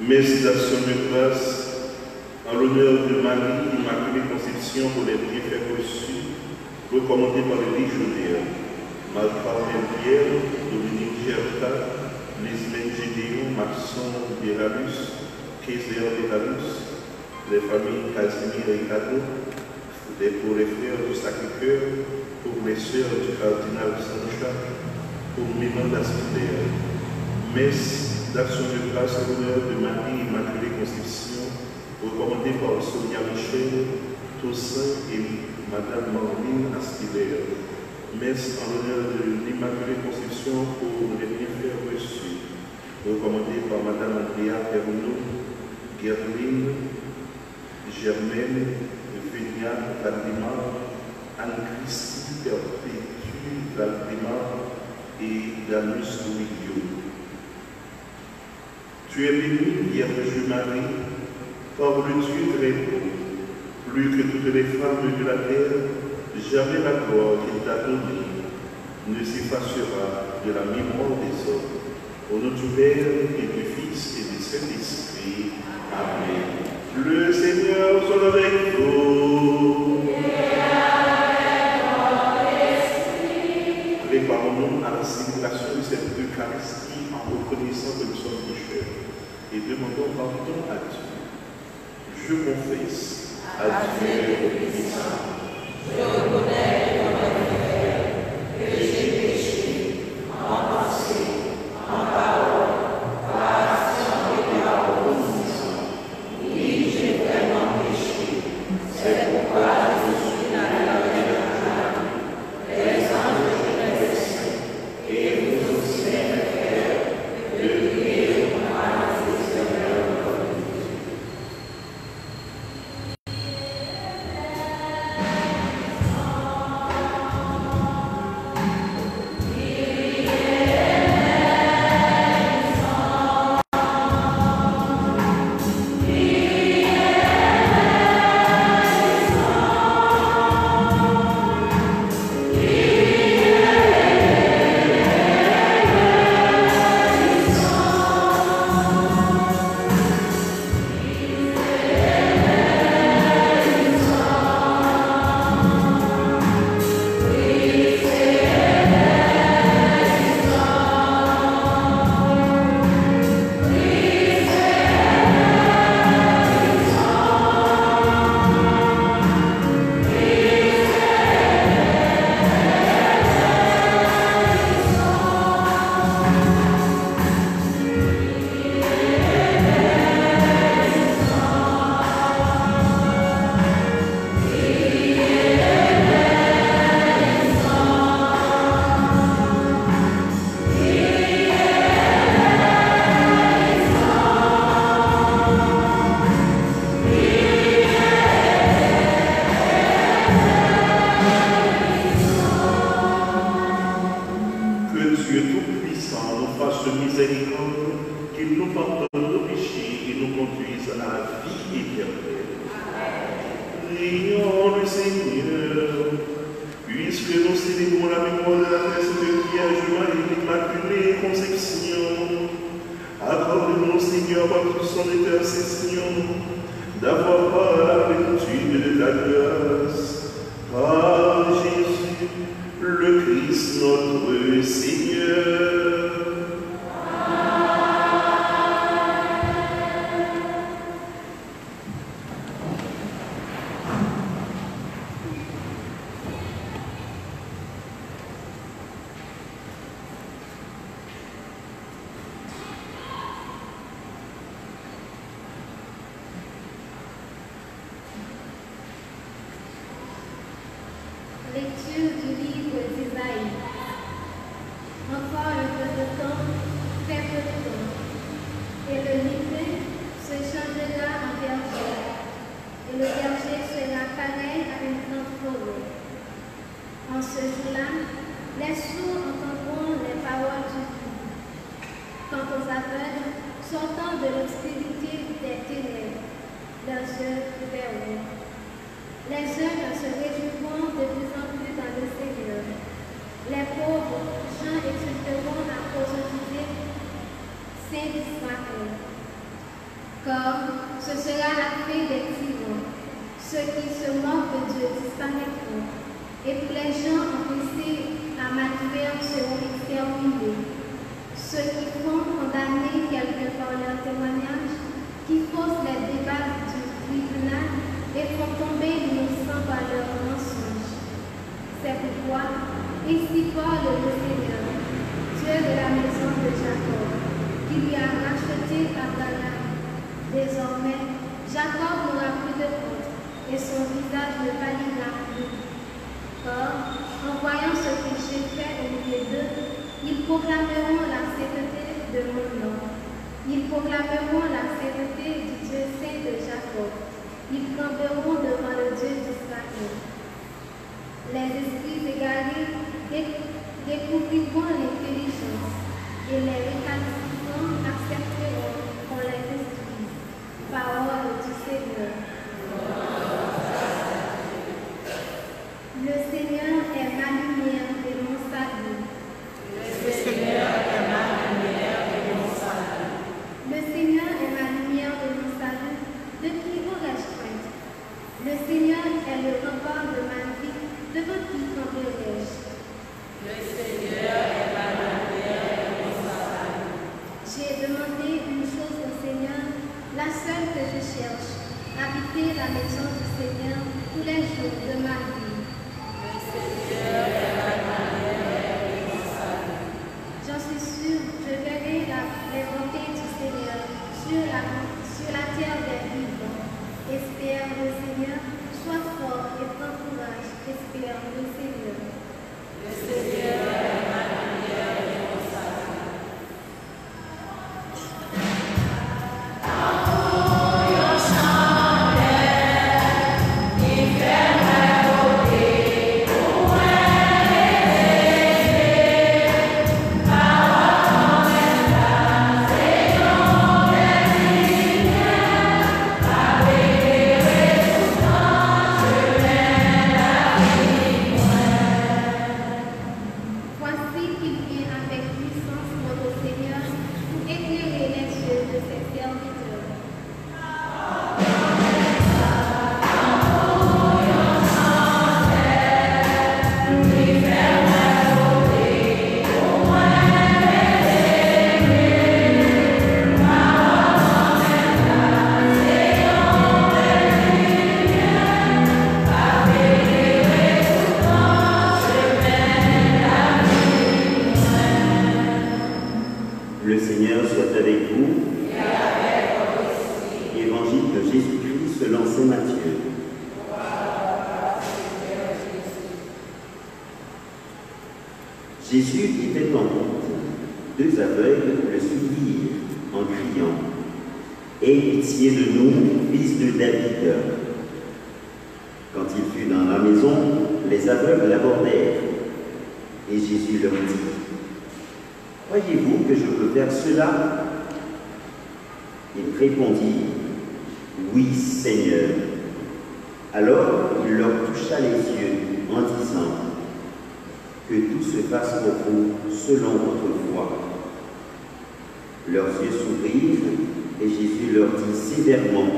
Méditation de grâce en l'honneur de Marie, Immaculée Conception pour les bienfaits reçus, recommandés par les légionnaires, Marc-Carmen Pierre, Dominique Gerta, Lisbeth Gédéon, Maxon Béralus, Kaiser Béralus, les familles Casimir et Cadeau, pour les frères du Sacré-Cœur, pour les sœurs du cardinal Saint-Jacques, pour Mémon d'Aspidère. Messe d'action de grâce en l'honneur de Marie Immaculée Conception, recommandée par Sonia Michel, Toussaint et Madame Marlene Aspidère. Messe en l'honneur de l'Immaculée Conception pour les bienfaits reçus, recommandée par Madame Andrea Perronneau, Gerline, Germaine, Vénia Valdemar, Anne-Christie Perpétue Valdemar et Danus Louis. Tu es bénie, Vierge Marie, par le Dieu très beau, plus que toutes les femmes de la terre, jamais la gloire qu'il t'a donnée ne s'effacera de la mémoire des hommes. Au nom du Père et du Fils et du Saint-Esprit. Amen. Le Seigneur soit avec vous. Préparons-nous à la célébration de cette Eucharistie en reconnaissant que nous sommes pécheurs et demandons pardon à Dieu. Je confesse à Dieu le Tout-Puissant, je reconnais dans ma prière que j'ai péché en pensée, en parole, par action et par omission. Oui, j'ai vraiment péché. C'est pourquoi je suis dans la vie. Les anges je remercie et vous aussi mes frères de prier pour moi le Seigneur notre Dieu. Oh conduise à la vie éternelle. Prions le Seigneur, puisque nous célébrons la mémoire de la Sainte Vierge Marie l'Immaculée Conception. Accorde-nous, Seigneur, par toute son intercession, d'avoir part à la plénitude de ta grâce. Par Jésus, le Christ notre Seigneur. Lecture du livre d'Isaïe. Encore un peu de temps, très peu de temps, et le livre se changera en verger, et le verger sera pareil à une grande forêt. En ce jour-là, les sourds entendront les paroles du Christ. Quant aux aveugles, sortant de l'obscurité des ténèbres, leurs yeux verront. Les jeunes se réjouiront de plus en plus dans le Seigneur. Les pauvres gens exulteront à cause du Dieu, Saint d'Israël. Car ce sera la fin des tyrans. Ceux qui se moquent de Dieu disparaîtront. Et tous les gens empêchés à malfaire seront exterminés. Ceux qui font condamner quelqu'un par leur témoignage, qui faussent les débats du tribunal, et font tomber l'innocent par leur mensonge. C'est pourquoi, ici parle le Seigneur, Dieu de la maison de Jacob, qui lui a racheté Abraham. Désormais, Jacob n'aura plus de honte, et son visage ne pâlira plus. Car, en voyant ce que j'ai fait au milieu d'eux, ils proclameront la sainteté de mon nom. Ils proclameront la sainteté du Dieu saint de Jacob. Ils camperont devant le Dieu d'Israël. Les esprits égarés découvriront l'intelligence, et les récalcitrants accepteront qu'on les instruise. Parole du Seigneur. Le Seigneur est ma lumière et mon salut. Le Seigneur est ma lumière et mon salut. Le Seigneur est ma lumière et mon salut. De qui aurais-je crainte? Le Seigneur est le rempart de ma vie. Devant qui camperai-je? Le Seigneur est ma lumière et mon salut. J'ai demandé une chose au Seigneur, la seule que je cherche, habiter la maison du Seigneur tous les jours de ma vie. Le Seigneur est ma lumière et mon salut. J'en suis sûre, je verrai les bontés du Seigneur sur la terre des vivants. Espère le Seigneur, sois fort et prends courage. Espère le Seigneur. Le Seigneur est ma lumière et mon salut. Jésus était en route. Deux aveugles le suivirent en criant « Aie pitié de nous, fils de David !» Quand il fut dans la maison, les aveugles l'abordèrent. Et Jésus leur dit « Croyez-vous que je peux faire cela ?» Il répondit Oui, Seigneur. Alors il leur toucha les yeux en disant, que tout se fasse pour vous selon votre foi. Leurs yeux s'ouvrirent et Jésus leur dit sévèrement,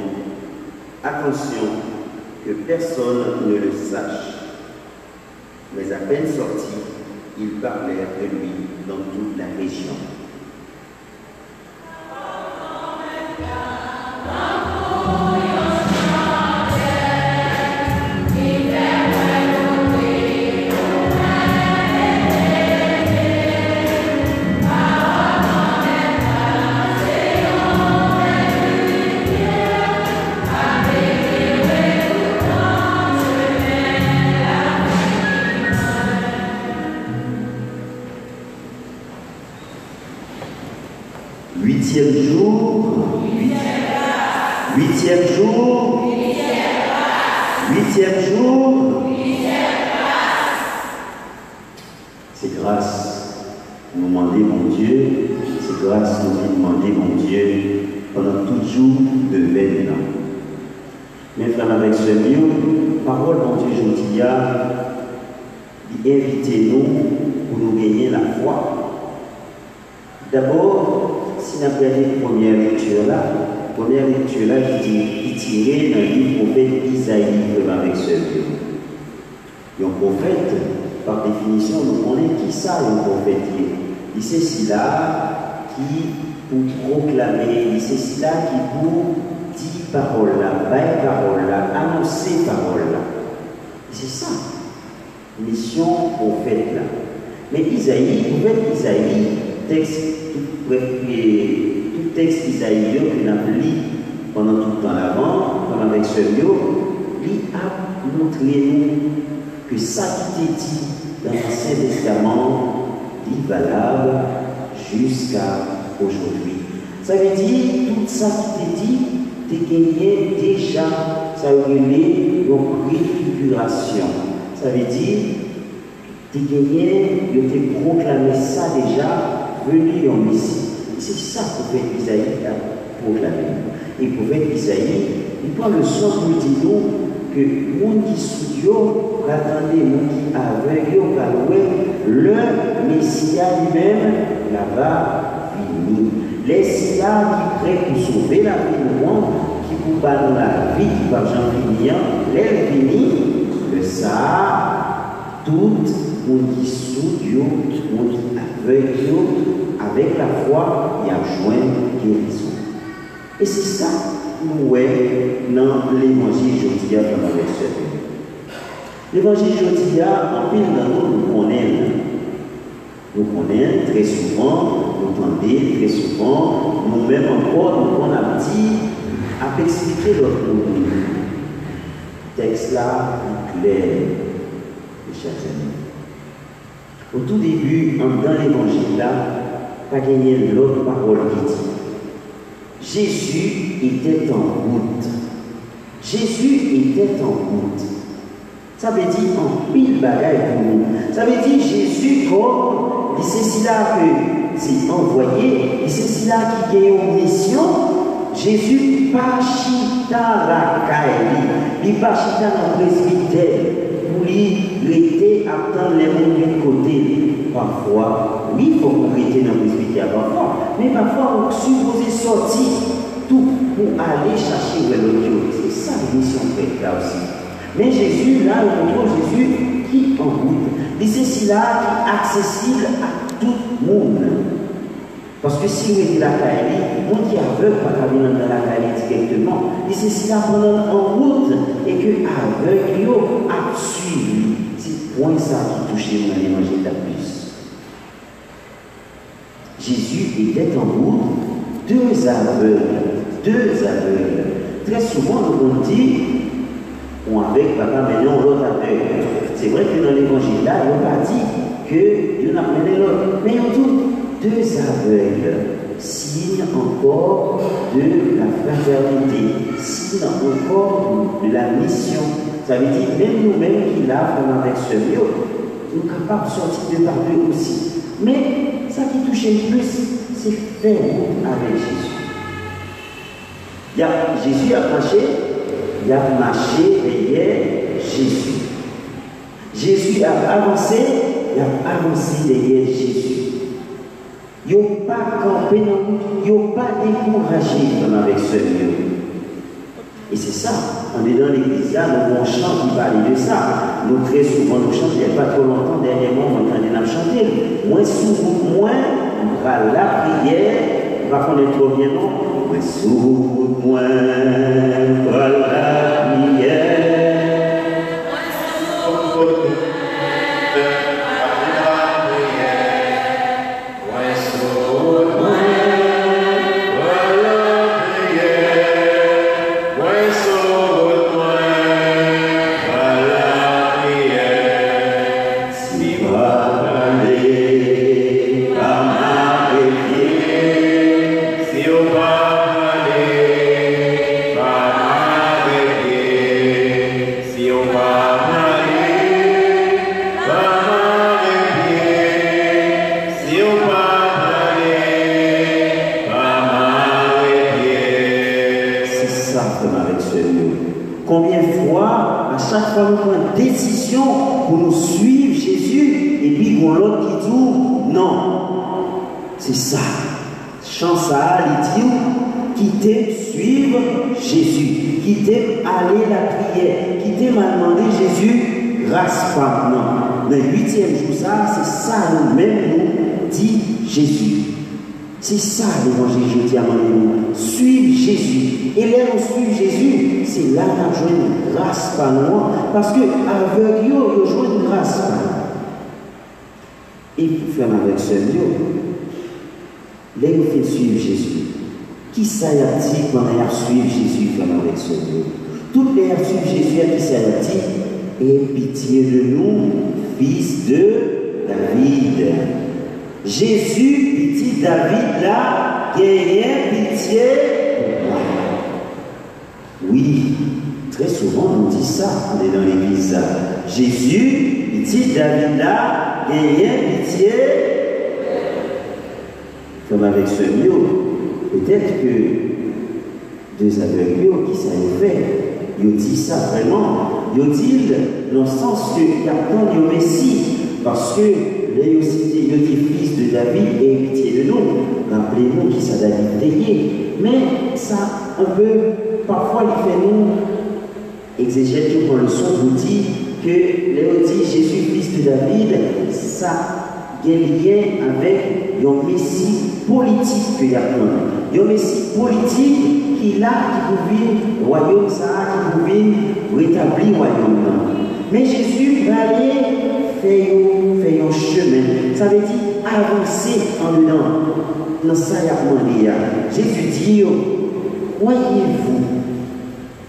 attention, que personne ne le sache. Mais à peine sortis, ils parlèrent de lui dans toute la région. Huitième jour, huitième jour, huitième jour, c'est grâce nous demander mon Dieu, c'est grâce nous demander mon Dieu pendant tout jour de maintenant. Mes frères avec ce mieux, parole mon Dieu, je dis invitez-nous pour nous gagner la foi. D'abord, si nous avons la première lecture qui tirait dans le livre prophète Isaïe, avec ce Dieu. Et un prophète, par définition, nous connaissons qui ça, un prophète. Il c'est celui-là qui, pour proclamer, il c'est celui-là qui, pour dire parole là, bailler parole là, annoncer parole là. C'est ça, mission prophète là. Mais Isaïe, prophète Isaïe, tout texte Isaïe que nous avons lu pendant tout le temps avant, comme avec ce lieu, il a montré nous que ça qui était dit dans l'Ancien Testament est valable jusqu'à aujourd'hui. Ça veut dire tout ça qui était dit, tu gagné déjà, ça veut dire une préfiguration. Ça veut dire tu gagné, tu as proclamé ça déjà. Venu en Messie. C'est ça que le prophète Isaïe a proclamé. Et le prophète Isaïe, il prend le soin pour dire que le monde qui studio, attendez, le monde qui aveugle, le Messia lui-même, là-bas, venu. Les Messia qui prêt pour sauver la vie du monde, qui pour battre la vie, qui va Jean Vignan, l'air fini, le ça, tout le monde qui studio, tout le monde qui aveugle, avec la foi, il y a joint guérison. Et c'est ça, nous voyons dans l'évangile Jodia comme avec ce l'évangile Jodia, en pile dans nous connaissons. Nous connaissons très souvent, nous entendons très souvent, nous-mêmes encore, nous on a dit, à expliquer notre monde. Texte là, clair, mes chers amis. Au tout début, dans l'évangile là, pas gagné l'autre parole qui dit Jésus était en route. Jésus était en route. Ça veut dire en pile bagaille pour nous. Ça veut dire Jésus comme c'est celui-là que c'est envoyé, et c'est celui-là qui gagne une mission. Jésus pas chita la caille, il pas chita dans le presbytère pour lui rester attendre les gens de côté. Parfois, oui, il faut qu'on reste dans le presbytère parfois, mais parfois on suppose sortir tout pour aller chercher l'autre. C'est ça la mission faite là aussi. Mais Jésus, là, on trouve Jésus qui en route. Et c'est celui-là qui est accessible à tout le monde. Parce que si vous êtes la caille, on qui aveugle pas venir dans la caille directement. Et c'est celui-là qu'on est en route et que aveugle a suivi. C'est point ça qui touche dans l'évangile de la plus. Jésus était en route, deux aveugles. Très souvent, on dit, on avec papa, maintenant l'autre aveugle. C'est vrai que dans l'évangile là, il n'a pas dit que Dieu n'a mené l'autre. Mais en tout, deux aveugles, signe encore de la fraternité, signe encore de la mission. Ça veut dire, même nous-mêmes qui l'avons avec ce lieu, nous sommes capables de sortir de par eux aussi. Mais ça qui touche le plus, c'est faire avec Jésus. Jésus a marché derrière Jésus. Jésus a avancé, il a avancé derrière Jésus. Ils n'ont pas campé, ils n'ont pas découragé comme avec ce Dieu. Et c'est ça, on est dans l'église, là, nous on chante, qui parle de ça. Nous très souvent, nous chantons, il n'y a pas trop longtemps, dernièrement, on entendait nous chanter. Moins souvent, moins, on va la prière, on va connaître trop bien, non? Moins souvent, moins, on va la prière. Combien de fois, à chaque fois, nous prenons une décision pour nous suivre Jésus, et puis qu'on l'autre qui dit non. C'est ça. Chance à aller dire, quitter, suivre Jésus, quitter, aller la prière, quitter, m'a demandé Jésus, grâce par non. Le 8e jour, ça, c'est ça nous-mêmes, nous dit Jésus. C'est ça l'évangile, je dis à mon ami. Suivre Jésus. Et là, on suit Jésus, c'est là qu'on a joué une grâce par nous. Parce que avec eux, ils ont joué une grâce par nous. Et pour faire avec ce Dieu, là, on fait suivre Jésus. Qui ça y a dit quand on a suivi Jésus, faire avec ce Dieu? Toutes les suivre Jésus, qui ça y a dit? Aie pitié de nous, fils de David. Jésus, petit David, là, gagnait pitié pour moi. Oui, très souvent on dit ça, on est dans l'église. Jésus, petit David, là, gagnait pitié. Comme avec ce mot, peut-être que deux aveugles qui s'avaient fait, ils dit ça vraiment. Ils dit dans le sens qu'il y a tant de Messie, parce que là, il dit fils de David et pitié de nous. Rappelez-vous qui ça David payé. Mais ça, on peut, parfois, il fait nous exégète pour le son, vous dit que Léo dit Jésus, fils de David, ça a lien avec un messie politique que y a un messie politique qui là, qui pouvait royaume ça, qui pouvait rétablir le royaume. Mais Jésus va aller faire un chemin. Ça veut dire avancer en dedans. Dans ça, il y a demandé. Jésus dit,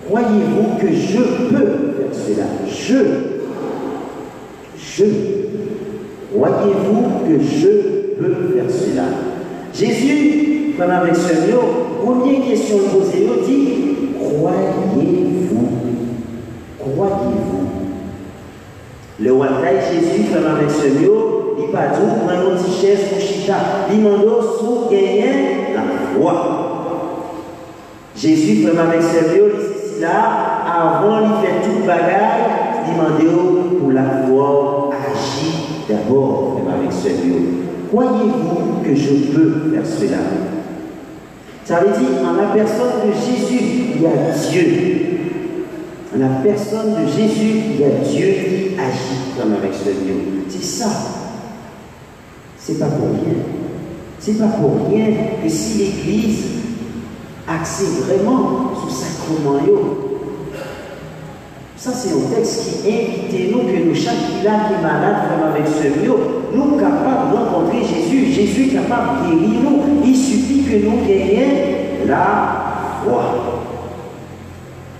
croyez-vous que je peux faire cela? Croyez-vous que je peux faire cela? Jésus, comme avec ce mot, première question posée, il dit, croyez-vous? Le roi Jésus, comme avec ce mot, il pas tout, prend une petite chaise pour chita, il demande sous gagner la foi. Jésus, comme avec ce mot, il dit là, avant il fait tout le bagage, il demande pour la foi, agir d'abord, comme avec ce mot. Croyez-vous que je peux faire cela? Ça veut dire, en la personne de Jésus, il y a Dieu. En la personne de Jésus, il y a Dieu qui agit comme avec ce Dieu. C'est ça. C'est pas pour rien. C'est pas pour rien que si l'Église accède vraiment sur le sacrement, ça c'est un texte qui invite nous, que nous, chaque qui est malade, comme avec ce Dieu, nous sommes capables de rencontrer Jésus. Jésus est capable de guérir nous. Il suffit que nous gagnions la foi.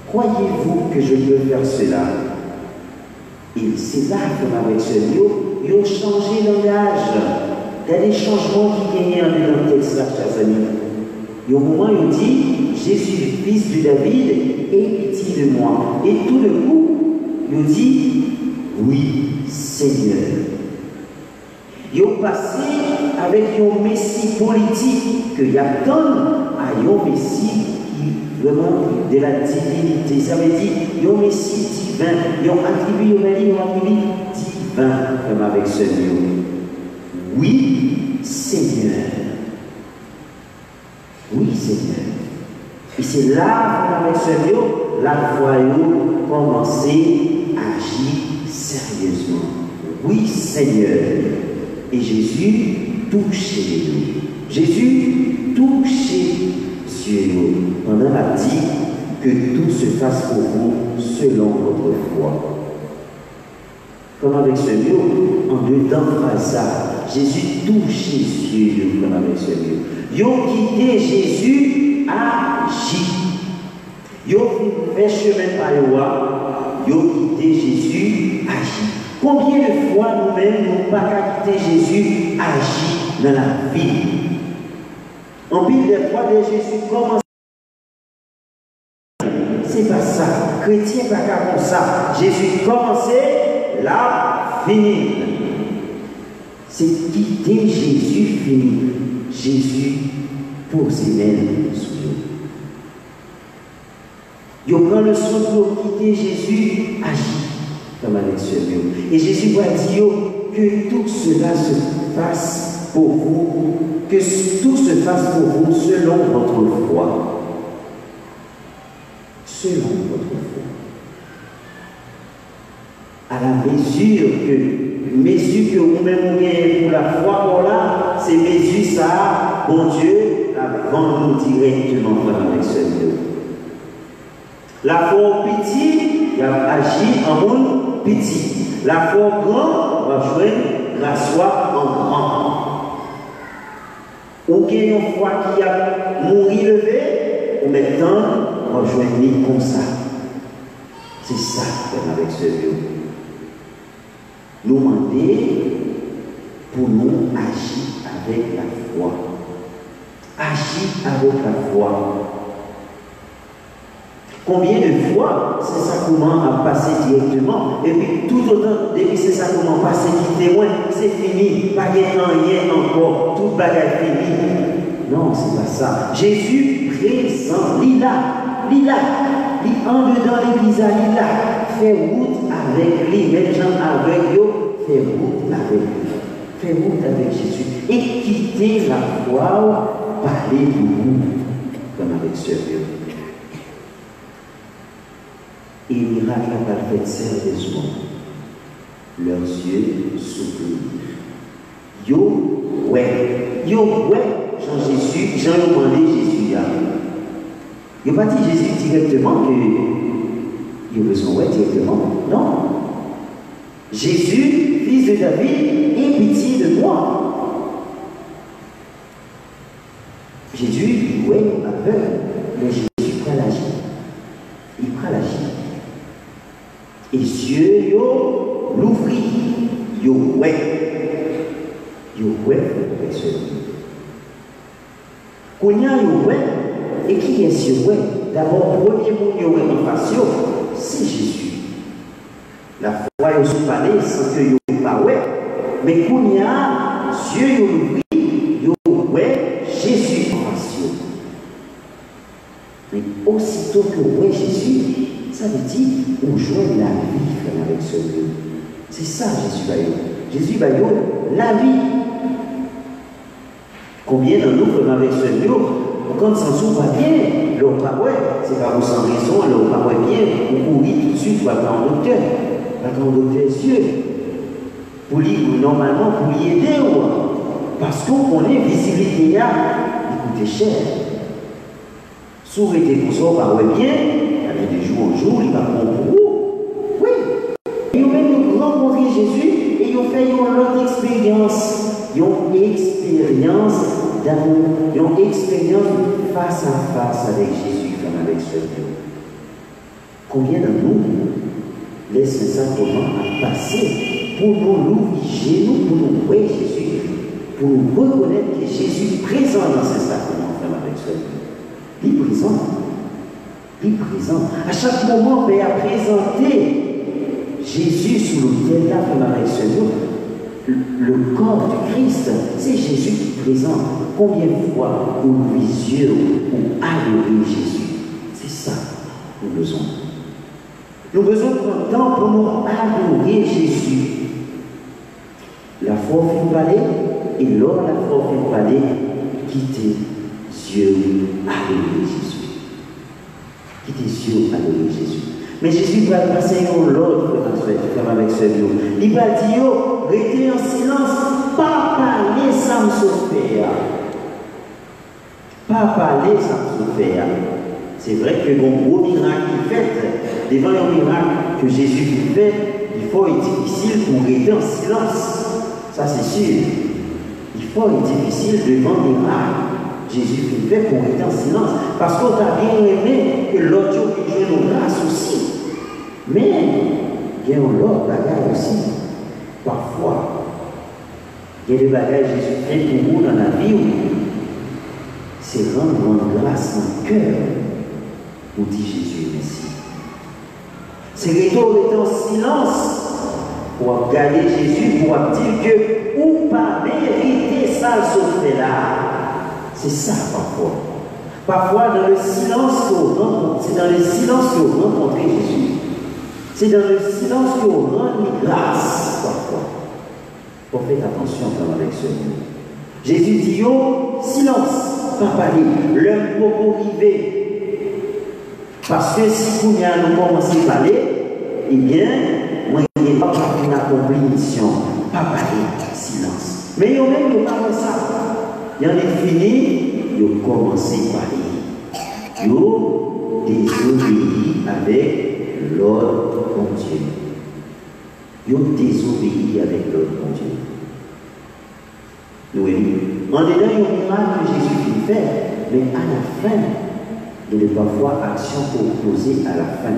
Croyez-vous que je peux faire cela? Et c'est là, comme avec ce Dieu, ils ont changé le langage. Il y a des changements qui gagnaient dans le texte là, chers amis. Et au moment où il dit, Jésus, fils de David, aie pitié de moi. Et tout le coup, il dit, oui, Seigneur. Ils ont passé avec un messie politique que y a tant à un messie qui vraiment de la divinité. Ça veut dire, il y a un Messie divin, il y a un attribut divin, comme avec ce mot. Oui, Seigneur. Oui, Seigneur. Et c'est là, avec ce mot, la foi commencer à agir sérieusement. Oui, Seigneur. Et Jésus touchait nous. Jésus touchait Dieu pendant la dit que tout se fasse pour vous selon votre foi. Comme avec ce mot, en dedans phrase ça, Jésus touchait Dieu comme avec ce mot. Ils ont quitté Jésus agit. Ils ont fait chemin par le ils ont quitté Jésus agit. Combien de fois nous-mêmes n'avons pas quitté Jésus agit dans la vie? En pile des fois de Jésus commence. C'est pas ça. Chrétien pas comme ça. Jésus commençait, là, fini. C'est quitter Jésus fini. Jésus pour ses mains sous eux. Il prend le soin pour quitter Jésus, agit comme avec ce Dieu. Et Jésus va dire que tout cela se fasse pour vous, que tout se fasse pour vous selon votre foi. Selon votre foi. À la mesure que vous-même gagnez pour la foi, voilà, ces mesures, ça, bon Dieu, la vend nous directement avec ce Dieu. La foi petit, il a agi en monde petit. La foi grand, va jouer la foi en grand. Ou qu'il y a une foi qui a mouru levé, ou maintenant, on va jouer comme ça. C'est ça qu'on avec ce Dieu. Nous demander pour nous agir avec la foi. Agir avec la foi. Combien de fois ces sacrements a passé directement, et puis tout autant, depuis ces sacrements passés qui témoignent, c'est fini, pas rien encore, toute bagarre finie. Non, c'est pas ça. Jésus présent, il en dedans l'église, il a fait route avec lui, même gens avec eux, fait route avec lui, fait route avec Jésus, et quitter la foi, parler pour vous, comme avec ce Dieu. Et le miracle a fait sérieusement. Leurs yeux s'ouvrirent. Yo, ouais, Jean Jésus, Jean a demandé Jésus. Il n'a pas dit Jésus directement que il a besoin directement. Non. Jésus, fils de David, aie pitié de moi. Jésus dit, ouais, aveugle, mais Jésus prend l'agir. Il prend l'agir. Et Dieu, yo, l'ouvrit, yo, ouais, avec ce Dieu. Qu'on y a yo, ouais, et qui est ce ouais? D'abord, premier mot, yo, ouais, en face, c'est Jésus. La foi, yo, sous palais, sans que yo, pas ouais, mais qu'on y a, Dieu, yo, l'ouvrit, yo, ouais, Jésus en face. Mais aussitôt que ouais, Jésus, ça veut dire on joue la vie avec ce Dieu. C'est ça Jésus va dire. Jésus va dire la vie. Combien de nous comme avec ce Dieu, quand ça s'en va bien, l'on pas ouais, c'est pas vous sans raison, l'on pas ouais bien, on courir tout de suite, va dans le docteur. Va dans le docteur Dieu. Pour lui, normalement, pour lui aider, parce qu'on connaît visibilité, il coûte cher. Sourd était pour ça, pas ouais bien. De jour en jour, il va prendre pour vous. Oui. Ils ont même rencontré Jésus et ils ont fait une autre expérience. Ils ont expérience d'amour. Ils ont expérience face à face avec Jésus comme avec ce Dieu. Combien de nous laissent ce sacrement à passer pour nous l'obliger, pour nous voir Jésus, pour nous reconnaître que Jésus est présent dans ce sacrement comme avec ce Dieu. Il est présent. Présent. À chaque moment, Père a présenté Jésus sous l'autel là, comme avec ce jour. Le corps du Christ, c'est Jésus qui est présent. Combien de fois, pour les yeux, pour adorer Jésus? nous besoin. Nous besoin de prendre temps pour nous adorer Jésus. La foi fait parler, et lors la foi fait parler, quitter Dieu, adorer Jésus. Quitter Dieu, adorer Jésus. Mais Jésus va passer à l'autre, comme avec ce Dieu. Il va dire, restez en silence, pas parler sans se faire. Pas parler sans se faire. C'est vrai que bon gros miracle qui fait, devant un miracle que Jésus fait, il faut être difficile pour rester en silence. Ça c'est sûr. Il faut être difficile devant un miracle. Jésus fait pour rester en silence. Parce qu'on t'a bien aimé que l'autre jour qui joue nos grâces aussi. Mais il y a l'autre bagage aussi. Parfois, il y a des bagages Jésus fait pour nous dans la vie. C'est rendre grâce dans le cœur. Pour dire Jésus merci. C'est rester en silence pour regarder Jésus, pour dire que ou pas mériter ça se fait là. C'est ça parfois. Parfois dans le silence qu'on rencontre, c'est dans le silence qu'on rencontre Jésus. C'est dans le silence qu'on rend grâce parfois. Pour faire attention quand avec ce mot. Jésus dit yo, silence, pas parler, l'homme pour arriver. Parce que si nous commençons à parler, eh bien, moi, il n'y a pas une accomplie mission. Pas parler, silence. Mais il y a même pas ça. Il y en a fini, il a commencé à parler. Il a désobéi avec l'ordre de Dieu. Il a désobéi avec l'ordre de Dieu. Nous voyons. En dedans, il y a un miracle que Jésus fait, mais à la fin, il y a parfois action pour poser à la fin.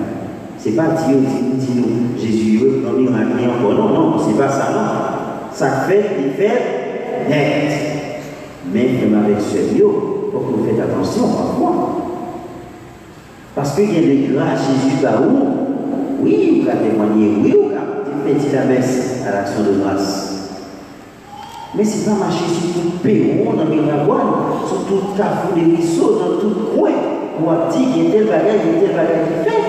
Ce n'est pas Dieu dit nous, Jésus, non, miracle, encore. Non, non, ce n'est pas ça, non. Ça fait, il fait net. Mais même avec ce Dieu, il faut que vous faites attention parfois. Parce qu'il y a des grâces, Jésus là où, oui, vous avez témoigné, oui, vous avez fait la messe à l'action de grâce. Mais ce n'est pas marcher sur tout le Pérou, dans les Miravoine, sur tout le carrefour des ruisseaux, dans tout le coin. On a dit qu'il y a tel bagage qui fait.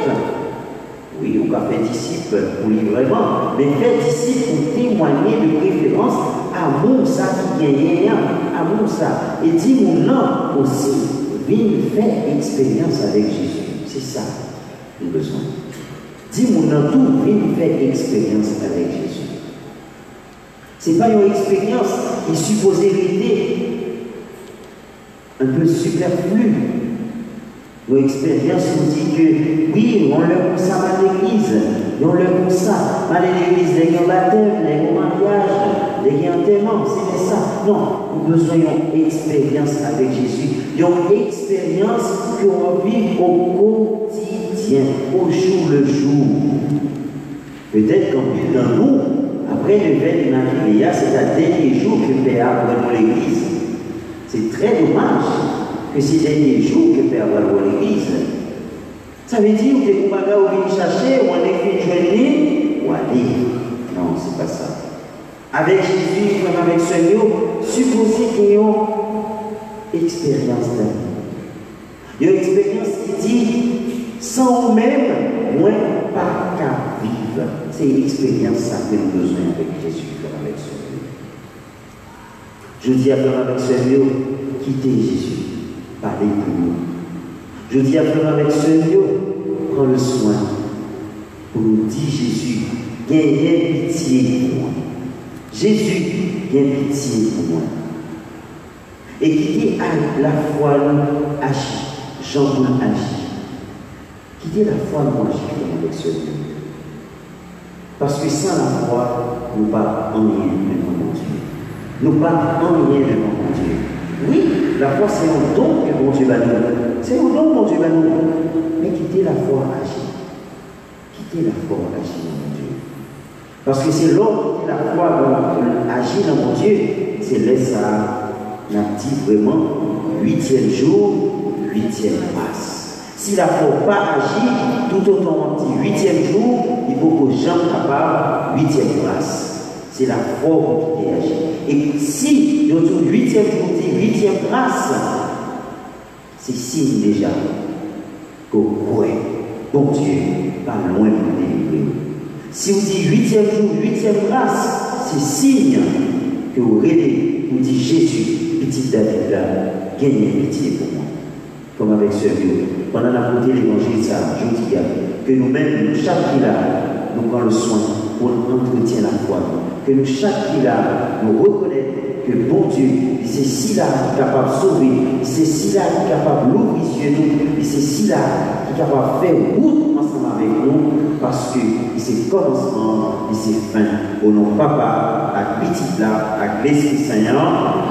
Oui, on a fait disciple pour lui vraiment, mais fait disciple pour témoigner de préférence à mon ça qui gagne, à mon ça. Et dit mon nom aussi, viens faire expérience avec Jésus. C'est ça, le besoin. Dis mon nom tout, viens faire expérience avec Jésus. Ce n'est pas une expérience qui est supposée être un peu superflue. Nos expériences nous disent que oui, on leur comme ça à l'église, on leur comme ça à l'église, les baptêmes, les mariages, les enterrements, c'est ça. Non, nous avons besoin d'une expérience avec Jésus, une expérience qu'on vit au quotidien, au jour le jour. Peut-être qu'en plus d'un nous, après le fait de Marie, c'est le dernier jour que le Père a dans l'église. C'est très dommage que c'est le dernier jour que le Père a dans l'église. Ça veut dire que vous venez chercher, ou on est fait joindre, ou aller. Non, c'est pas ça. Avec Jésus, comme avec ce Dieu, supposez qu'il y ait une expérience d'amour. Il y a une expérience qui dit, sans vous-même, moi, pas qu'à vivre. C'est une expérience ça que nous avons besoin avec Jésus, comme avec ce Dieu. Je dis à faire avec ce Dieu, quittez Jésus, parlez pour nous. Je dis à faire avec ce Dieu, prends le soin pour nous dire Jésus, gagnez pitié pour moi. Jésus, gagnez pitié pour moi. Et quittez à la foi nous agir, Jean-Paul agit. Quittez la foi nous agir avec ce Dieu. Parce que sans la foi, nous ne pas en rien devant mon Dieu. Nous ne pas en rien devant mon Dieu. Oui, la foi c'est un don que mon Dieu va nous. C'est un don que mon Dieu va nous. Mais quittez la foi agir. Quittez la foi agir dans mon Dieu. Parce que c'est l'homme qui la foi agir dans mon Dieu. C'est là ça, on a dit vraiment 8e jour, 8e grâce. Si la foi n'a pas agi, tout autant on dit 8e jour, il faut que les gens capables 8e grâce. C'est la foi qui agit. Et si le 8e jour dit 8e grâce, c'est signe déjà qu'on croit bon Dieu, pas loin de délivrer. Si vous dites 8e jour, 8e grâce, c'est signe que vous rêvez, vous dites Jésus, petit David là, gagnez pitié pour moi. Comme avec ce Dieu. Pendant la côté de l'évangile, ça, je dis que nous-mêmes, chaque qui là, nous prenons le soin pour entretenir la foi. Que nous, chaque qui là, nous reconnaissons que bon Dieu, c'est si là qui est capable de sauver, c'est si là qui est capable d'ouvrir les yeux nous, c'est si là qui est capable de faire route ensemble avec nous, parce que c'est commencement et c'est fin. Au nom de Papa, à petit là, à l'Esprit Seigneur.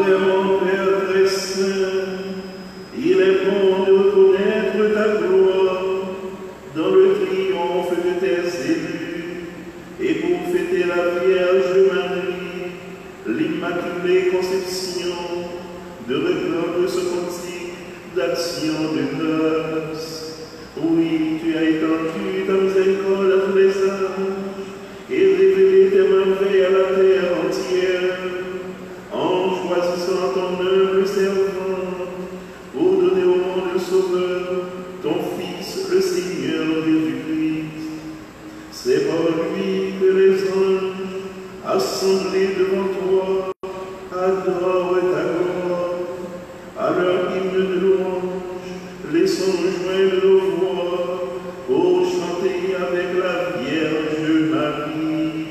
est mon Père très saint, il est bon de reconnaître ta gloire dans le triomphe de tes élus, et pour fêter la Vierge Marie, l'Immaculée Conception, de reprendre ce cantique d'action de grâce. Oui, tu as étendu ta miséricorde à tous les âges et révélé tes merveilles à la terre entière, en choisissant ton humble servant pour donner au monde le Sauveur, ton Fils, le Seigneur Jésus-Christ. C'est par lui que les anges, assemblés devant toi, adorent ta gloire. À leur hymne de louange, laissons joindre nos voix pour chanter avec la Vierge Marie.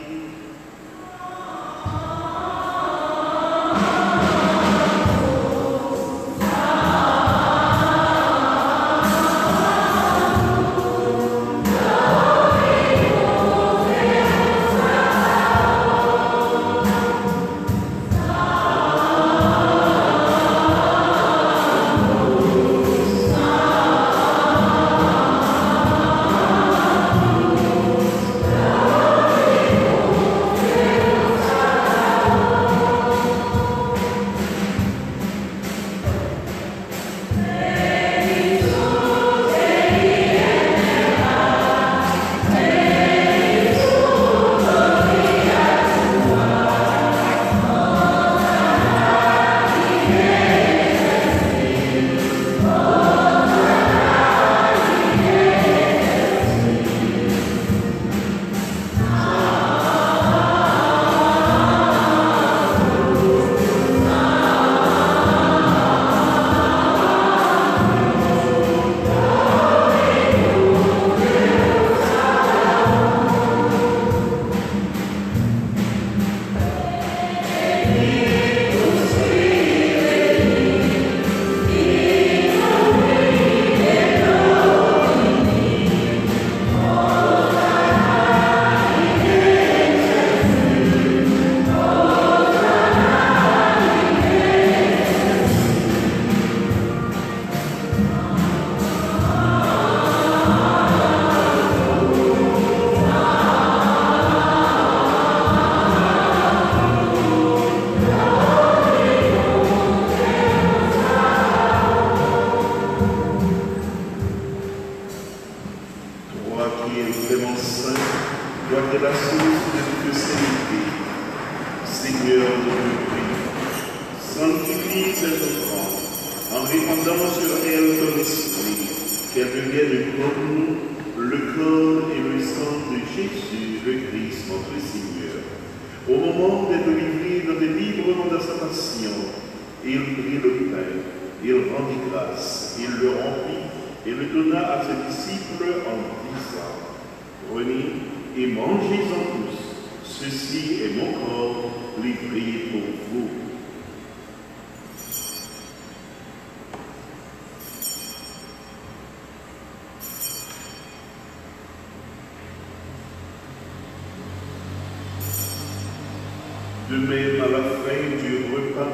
De même, à la fin du repas,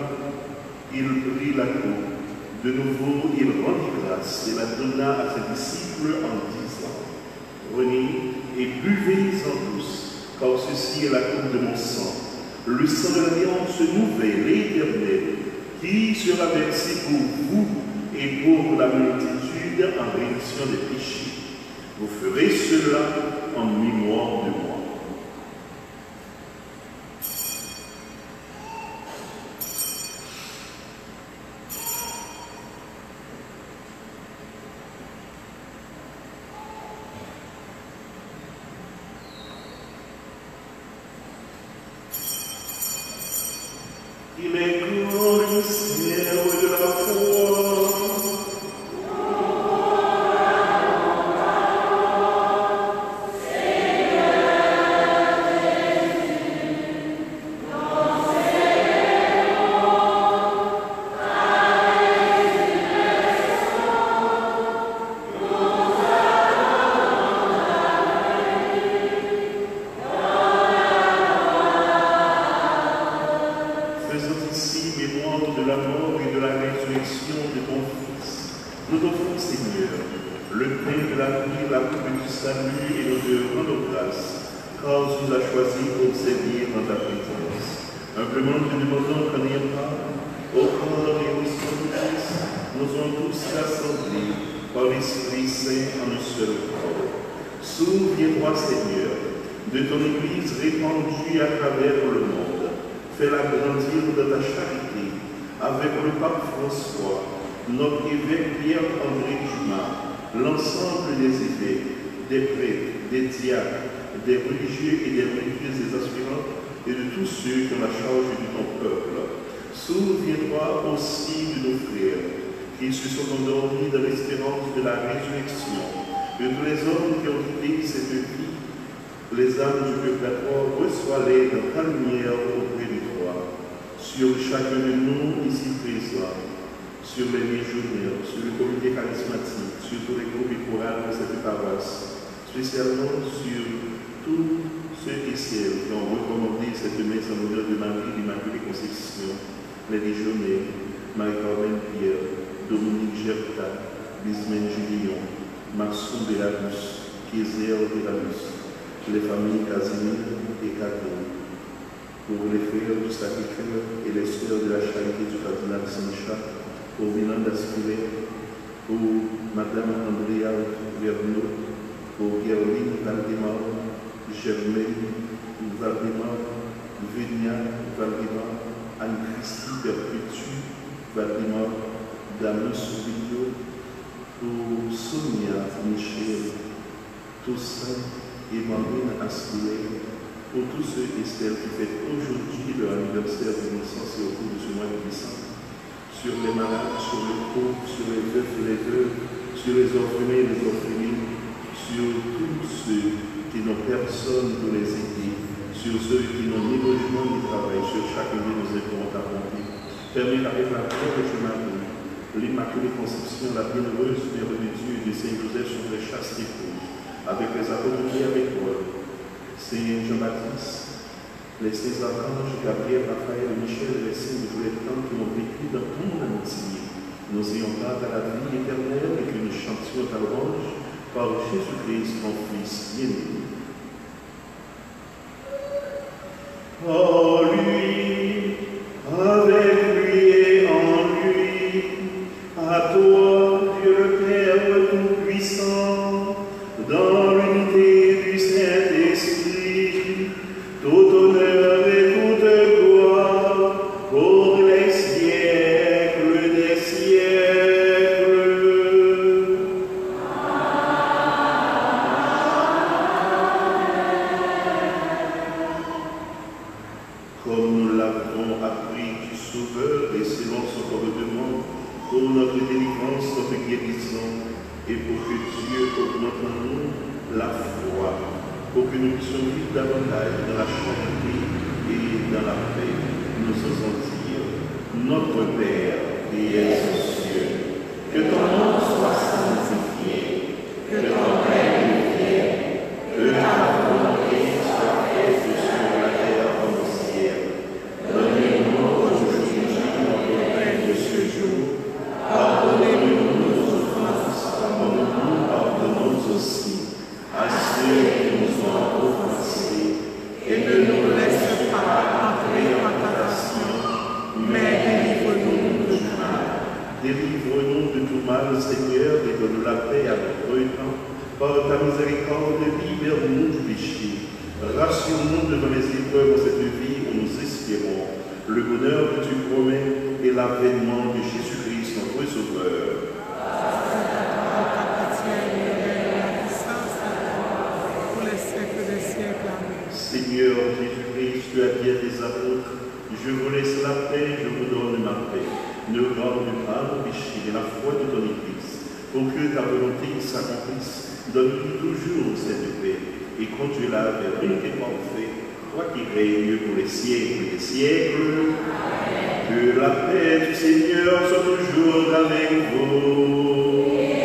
il prit la coupe. De nouveau, il rendit grâce et la donna à ses disciples en disant, « Prenez et buvez-en tous, car ceci est la coupe de mon sang, le sang de l'alliance nouvelle et éternelle, qui sera versé pour vous et pour la multitude en rémission des péchés. Vous ferez cela en mémoire de moi. » Il est glorieux Seigneur de la foi. Seigneur, aussi mémoire de la mort et de la résurrection de ton Fils. Nous t'offrons, Seigneur, le pain de la vie, la coupe du salut, et nous te rendons grâce, car tu nous as choisis pour servir dans ta présence. Humblement te demandons qu'en ayant part au corps et au sang de Christ, nous sommes tous rassemblés par l'Esprit Saint en un seul corps. Souviens-toi, Seigneur, de ton Église répandue à travers le monde. Fais-la grandir dans ta charité, avec le pape François, notre évêque Pierre-André Dumas, l'ensemble des évêques, des prêtres, des diacres, des religieux et des religieuses des aspirants, et de tous ceux qui ont la charge de ton peuple. Souviens-toi aussi de nos frères, qui se sont endormis dans l'espérance de la résurrection, de tous les hommes qui ont quitté cette vie. Les âmes du purgatoire, reçois-les dans ta lumière auprès de toi, sur chacun de nous ici présents, sur les légionnaires, sur le comité charismatique, sur tous les groupes et chorales de cette paroisse, spécialement sur tous ceux et celles qui ont recommandé cette messe en l'honneur de Marie, l'Immaculée Conception, les légionnaires, Marie-Carmen Pierre, Dominique Gerta, Bismaine Julien, Marçon Bélarus, Kézer Bélarus, les familles Casimir et Cadeau, pour les frères du Sacré-Cœur et les sœurs de la charité du cardinal Sancha, pour Milanda Spiller, pour Madame Andrea Verneau, pour Gerline Valdemar, Germaine Valdemar, Vénia Valdemar, Anne-Christie Perpétue Valdemar, Damien Soubillo, pour Sonia Michel, Toussaint et Marine Ascoulay, pour tous ceux et celles qui fêtent aujourd'hui leur anniversaire de naissance et au cours de ce mois de décembre, sur les malades, sur les pauvres, sur les veufs et les veuves, sur les orphelins et les orphelines, sur tous ceux qui n'ont personne pour les aider, sur ceux qui n'ont ni logement ni travail, sur chacun de nos efforts à pomper. Termine avec la Vierge Marie, l'Immaculée Conception, la bienheureuse Mère de Dieu et de Saint Joseph, son très chaste épouse, avec les apôtres et avec Paul, Saint Jean-Baptiste, les saints archanges, Gabriel, Raphaël, Michel, les saints de tous les temps qui ont vécu dans ton amitié. Nous ayons part à la vie éternelle et que nous chantions ta louange par Jésus-Christ, ton Fils bien-aimé. Oh lui, avec lui et en lui, à toi, Dieu le Père Tout-Puissant, dans l'unité du Saint-Esprit, tout honneur et toute gloire pour les siècles des siècles. Comme nous l'avons appris du Sauveur et selon son commandement, pour notre délivrance, notre guérison, et pour que Dieu augmente en nous la foi, pour que nous puissions vivre davantage dans la charité et dans la paix. Nous osons dire, notre Père qui es aux cieux, que ton nom soit sanctifié, que ton règne vienne, que ta volonté soit faite sur la terre comme au ciel. Donnez-nous aujourd'hui notre pain de ce jour. Pardonnez-nous nos offenses, comme nous pardonnons aussi à ceux qui nous ont offensés, et ne nous laisse pas entrer en tentation, mais délivre-nous du mal. Délivre-nous de tout mal, Seigneur, et donne la paix à notre temps. Par ta miséricorde, libère-nous du péché. Rassure-nous devant les épreuves de cette vie où nous espérons le bonheur que tu promets et l'avènement de Jésus-Christ, notre Sauveur. Seigneur Jésus-Christ, tu as dit à tes apôtres, je vous laisse la paix, je vous donne ma paix. Ne garde pas nos péchés et la foi de ton Église, pour que ta volonté s'accomplisse. Donne-nous toujours cette paix et conduis-la vers l'unité parfaite, toi qui règnes pour les siècles et les siècles. Amen. Que la paix du Seigneur soit toujours avec vous. Amen.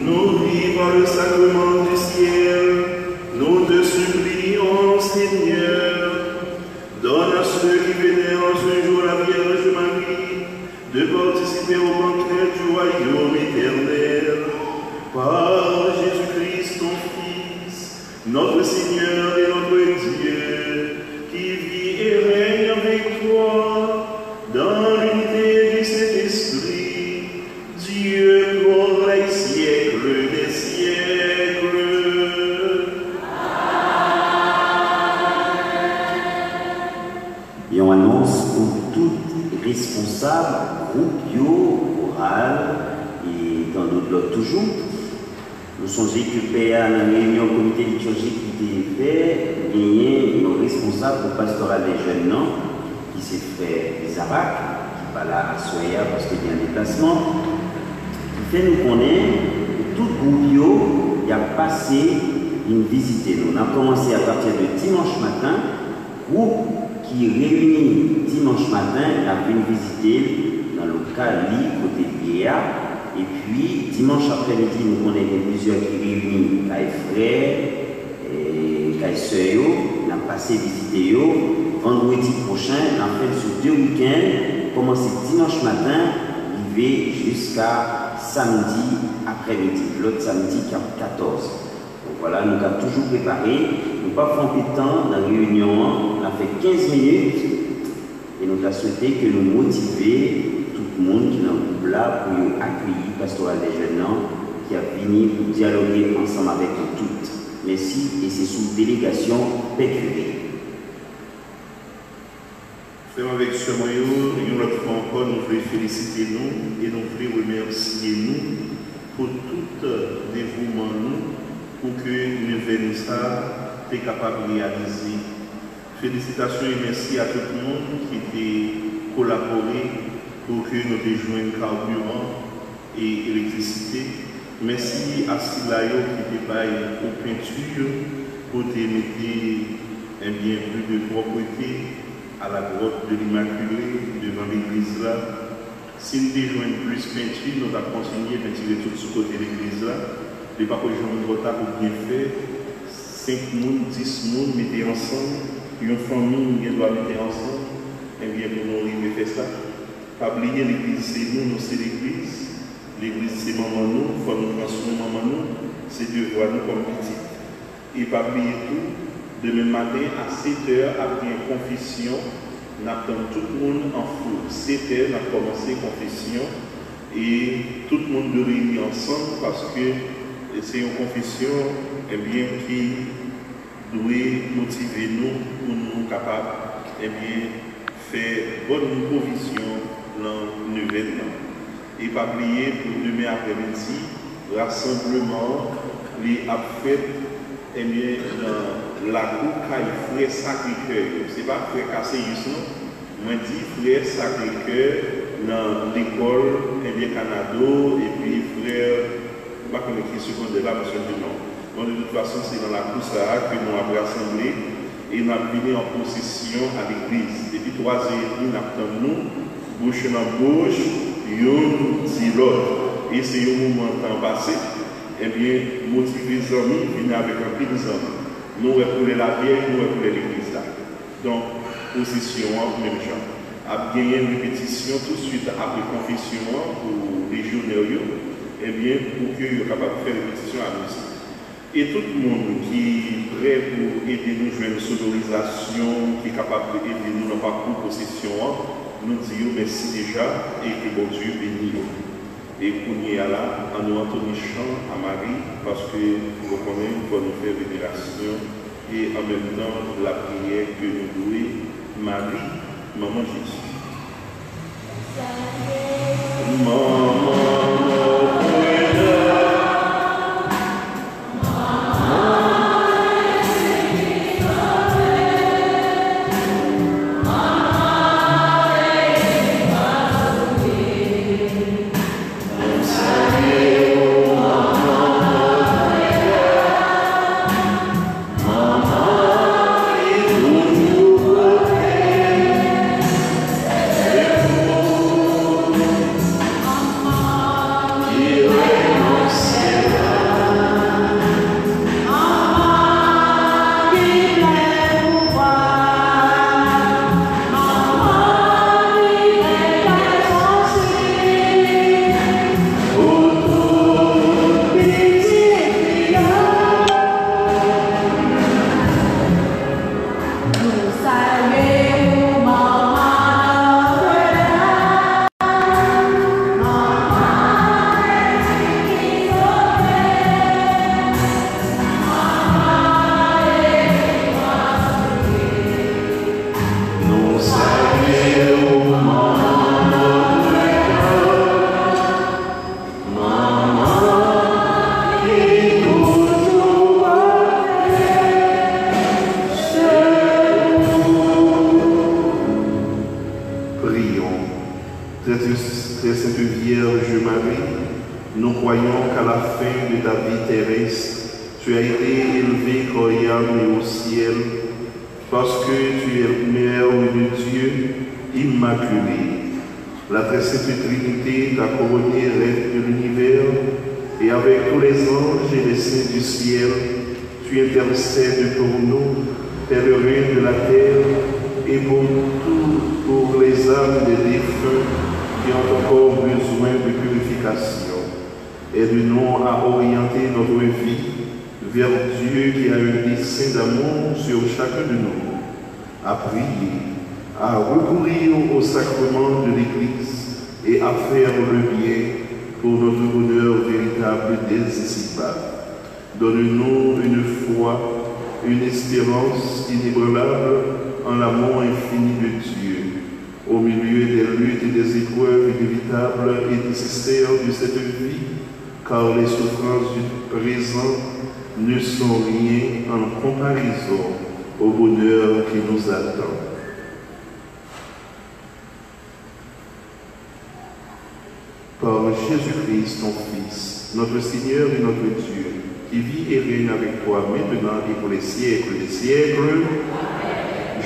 nourris par le sacrement du ciel, nous te supplions, Seigneur, donne à ceux qui vénèrent ce jour la Vierge Marie de participer au banquet du royaume éternel. Par Jésus-Christ, ton Fils, notre Seigneur et notre Dieu, qui vit et règne avec toi dans l'unité du Saint-Esprit, Dieu pour les siècles des siècles. Et on annonce pour tout responsable, groupe, oral et dans d'autres toujours. Nous songez que Père, dans la réunion comité liturgique qui était fait, gagné nos responsables pour pastoral des jeunes, non, qui s'est fait Isaac, qui va là à Soya parce qu'il y a un déplacement, qui fait nous connaître que tout groupe il a passé une visite. Nous avons commencé à partir de dimanche matin, groupe qui réunit dimanche matin, il a venu visiter dans le local côté Liéa. Et puis, dimanche après-midi, nous connaissons plusieurs qui réunissent les frères et les sœurs. On a passé visiter eux. Vendredi prochain, on a fait sur 2 week-ends, commencer dimanche matin, arriver jusqu'à samedi après-midi. L'autre samedi, 14. Donc voilà, nous avons toujours préparé. Nous n'avons pas fait de temps dans la réunion. On a fait 15 minutes et nous avons souhaité que nous motivions tout le monde qui est dans le groupe là pour accueillir Pastoral des Jeunes qui a venu pour dialoguer ensemble avec nous toutes. Merci et c'est sous délégation PQV. Frère avec ce moyen, une autre fois encore, nous voulons féliciter nous et nous voulons remercier nous pour tout dévouement nous pour que nous venions ça soit capable de réaliser. Félicitations et merci à tout le monde qui a collaboré pour que nous rejoignions carburant et électricité. Merci à Silayo qui débaille aux peintures pour te mettre un bien plus de propreté à la grotte de l'Immaculée devant l'église là. Si nous rejoignons plus peinture, nous allons continuer à peinturer tout ce côté de l'église là. Les papas Jean Mingota pour bien faire. 5 personnes, 10 personnes, mettez ensemble. Une famille qui doit mettre ensemble. Et bien pour nous arriver à faire ça. Pas oublier l'église, c'est nous, c'est l'église. L'église, c'est maman nous, il faut nous transformer maman nous, c'est de voir nous comme petits. Et pas oublier tout, demain matin à 7h, après une confession, nous attendons tout le monde en foule. 7h, nous avons commencé la confession et tout le monde de réunir ensemble parce que c'est une confession bien, qui doit motiver nous pour nous capables faire bonne provision dans l'événement. Et pas oublier pour demain après-midi, rassemblement, les fait dans la cour frère Sacré-Cœur. Ce n'est pas frère Casséus, non? Moi, je dis frère Sacré-Cœur dans l'école Canado et puis frère, je ne sais pas comment il secondaire là, parce que non. Bon, de toute façon, c'est dans la cour que nous avons rassemblé et nous avons venu en procession à l'église. Depuis 3h30, nous attendons, bouche dans bouche, yon dit l'autre. Et c'est un moment temps passé, eh bien, motiver les amis, venir avec un peu des amis. Nous reprenons la vieille, nous reprenons l'église là. Donc, procession, même genre. A gagné une répétition tout de suite après confession pour les journaux, eh bien, pour qu'ils soient capables de faire répétition à nous. Et tout le monde qui est prêt pour aider nous à jouer une sonorisation, qui est capable d'aider nous dans le parcours de possession, nous disons merci déjà et que bon Dieu bénisse. Et pour nous là, en nous entonner chant à Marie, parce que nous connaissons pour nous faire vénération et en même temps la prière que nous louons, Marie, Maman Jésus. Maman. Mama. fin de ta vie terrestre, tu as été élevé qu'Oriam et au ciel, parce que tu es Mère de Dieu, immaculée. La très sainte Trinité t'a couronné reine de l'univers, et avec tous les anges et les saints du ciel, tu intercèdes pour nous, pèlerins de la terre, et pour les âmes des défunts qui ont encore besoin de purification. Aide-nous à orienter notre vie vers Dieu qui a un dessein d'amour sur chacun de nous, à prier, à recourir au sacrement de l'Église et à faire le bien pour notre bonheur véritable dès ici-bas. Donne-nous une foi, une espérance inébranlable en l'amour infini de Dieu, au milieu des luttes et des épreuves inévitables et nécessaires de cette vie, car les souffrances du présent ne sont rien en comparaison au bonheur qui nous attend. Par Jésus-Christ, ton Fils, notre Seigneur et notre Dieu, qui vit et règne avec toi maintenant et pour les siècles des siècles,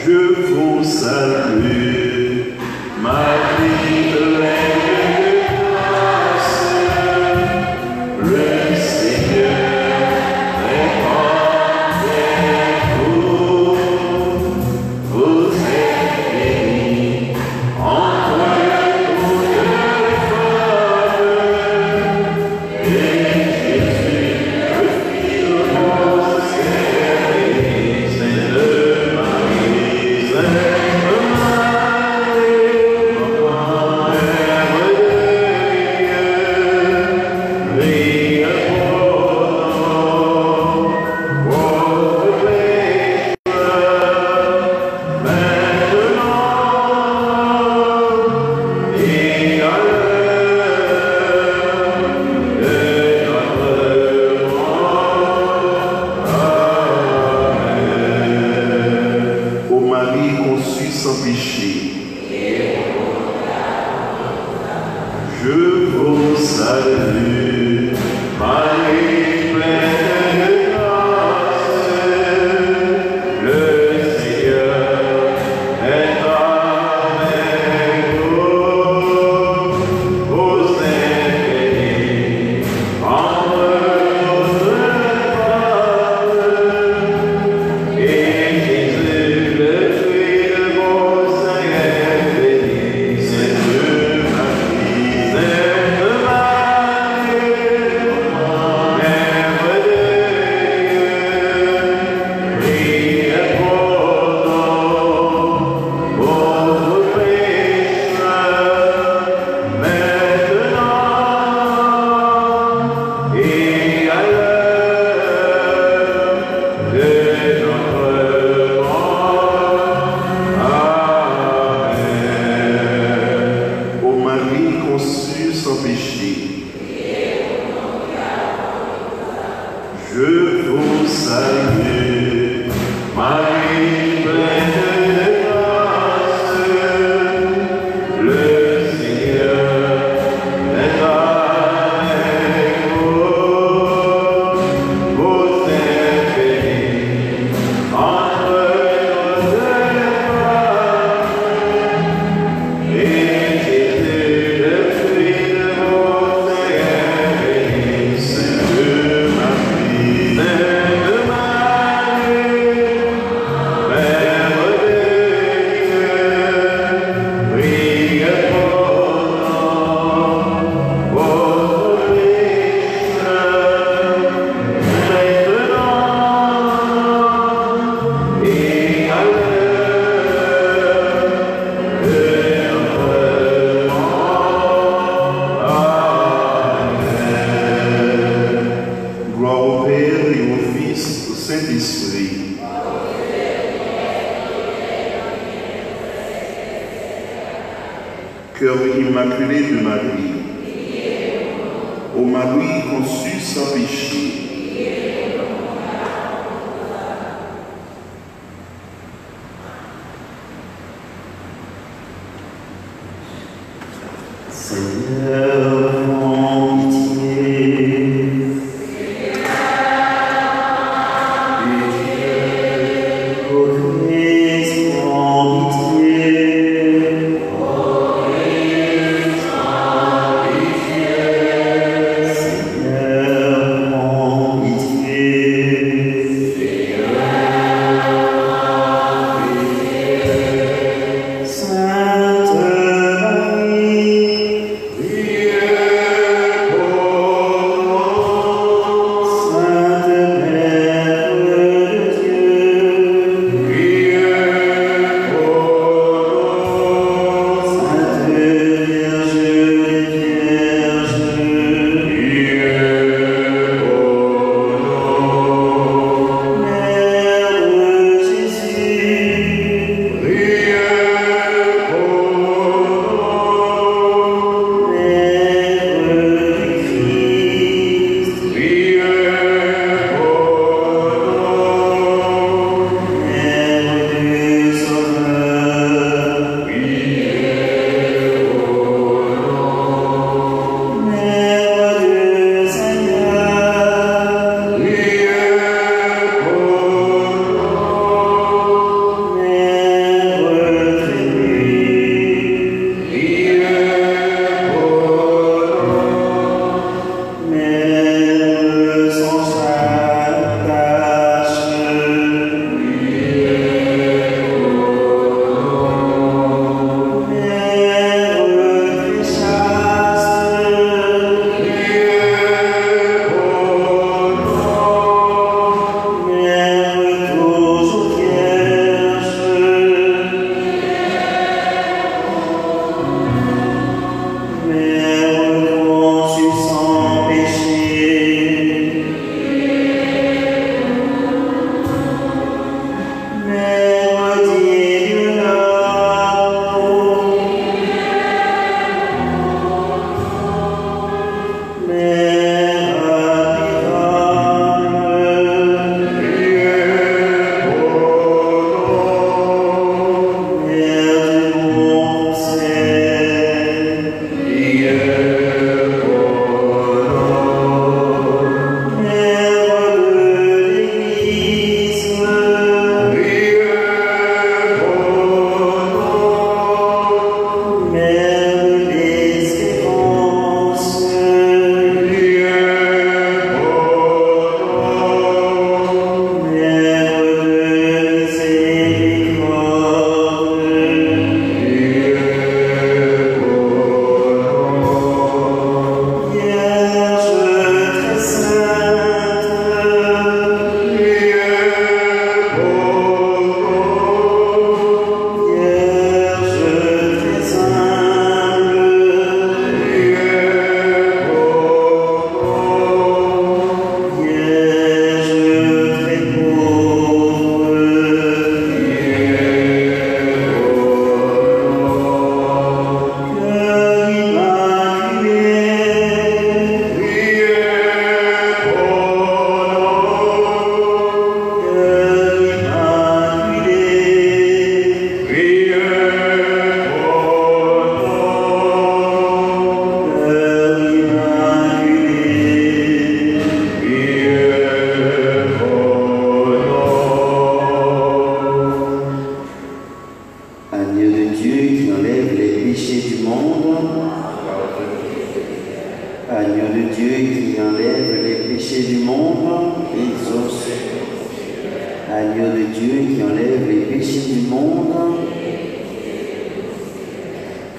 je vous salue, Marie, pleine de grâce, le Seigneur est avec vous. Vous êtes bénie entre toutes les femmes, et Jésus, le Fils de votre Seigneur, Sainte Marie, Cœur immaculé de Marie, ô Marie conçue sans péché, Seigneur, mon pitié.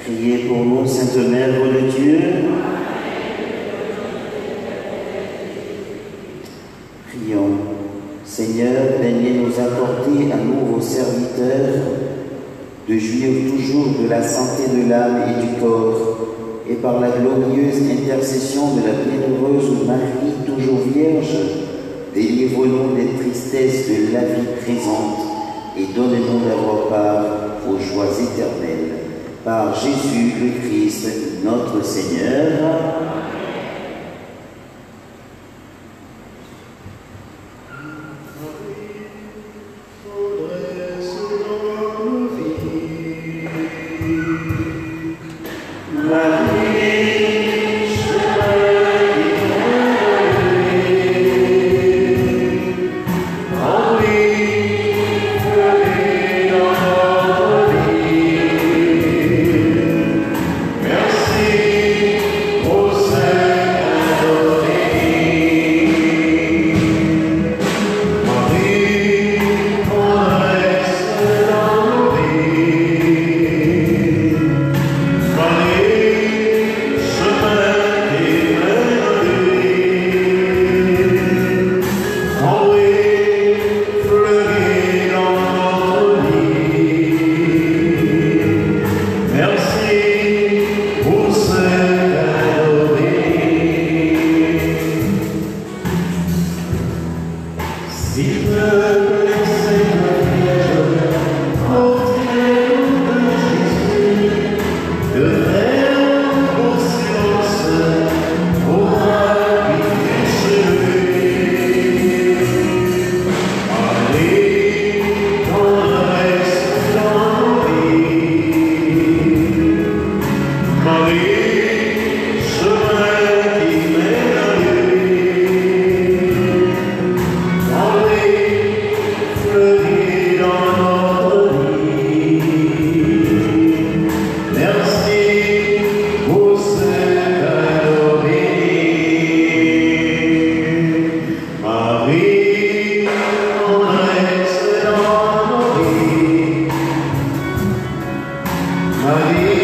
Priez pour nous, Sainte Mère de Dieu. Prions. Seigneur, daignez nous apporter à nous, vos serviteurs, de jouir toujours de la santé de l'âme et du corps, et par la glorieuse intercession de la bienheureuse Marie, toujours vierge, délivre-nous des tristesses de la vie présente et donne-nous d'avoir part aux joies éternelles. Par Jésus le Christ, notre Seigneur. Maria